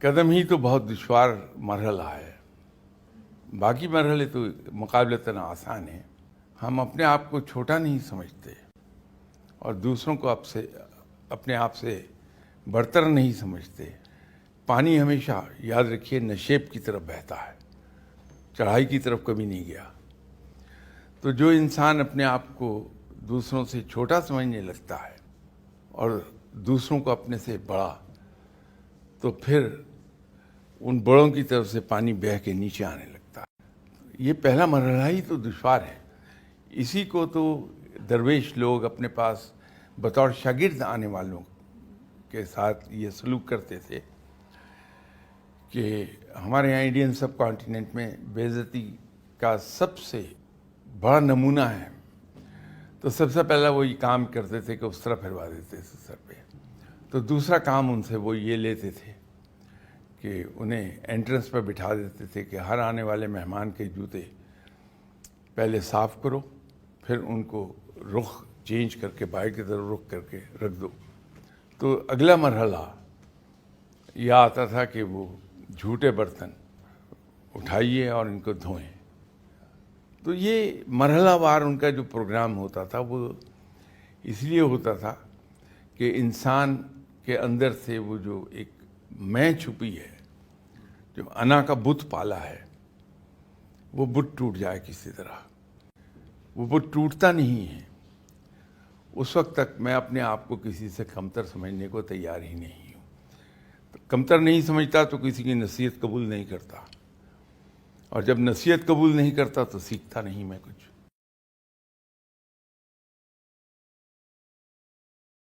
قدم ہی تو بہت دشوار مرحلہ ہے، باقی مرحلے تو مقابلتاً آسان ہیں۔ ہم اپنے آپ کو چھوٹا نہیں سمجھتے اور دوسروں کو اپنے آپ سے برتر نہیں سمجھتے۔ پانی ہمیشہ یاد رکھیے نشیب کی طرف بہتا ہے، چڑھائی کی طرف کبھی نہیں گیا۔ تو جو انسان اپنے آپ کو دوسروں سے چھوٹا سمجھنے لگتا ہے اور دوسروں کو اپنے سے بڑا، تو پھر ان بڑوں کی طرف سے پانی بہہ کے نیچے آنے لگتا ہے۔ یہ پہلا مرحلہ ہی تو دشوار ہے۔ اسی کو تو درویش لوگ اپنے پاس بطور شاگرد آنے والوں کے ساتھ یہ سلوک کرتے تھے کہ ہمارے یہاں انڈین سب کانٹیننٹ میں بے عزتی کا سب سے بڑا نمونہ ہے، تو سب سے پہلا وہ یہ کام کرتے تھے کہ اس طرح پھروا دیتے تھے سر پہ۔ تو دوسرا کام ان سے وہ یہ لیتے تھے کہ انہیں انٹرنس پہ بٹھا دیتے تھے کہ ہر آنے والے مہمان کے جوتے پہلے صاف کرو، پھر ان کو رخ چینج کر کے باہر کی طرف رخ کر کے رکھ دو۔ تو اگلا مرحلہ یہ آتا تھا کہ وہ جھوٹے برتن اٹھائیے اور ان کو دھوئیں۔ تو یہ مرحلہ وار ان کا جو پروگرام ہوتا تھا وہ اس لیے ہوتا تھا کہ انسان کے اندر سے وہ جو ایک میں چھپی ہے، جو انا کا بت پالا ہے، وہ بت ٹوٹ جائے کسی طرح۔ وہ بت ٹوٹتا نہیں ہے۔ اس وقت تک میں اپنے آپ کو کسی سے کمتر سمجھنے کو تیار ہی نہیں ہوں۔ کمتر نہیں سمجھتا تو کسی کی نصیحت قبول نہیں کرتا، اور جب نصیحت قبول نہیں کرتا تو سیکھتا نہیں میں کچھ۔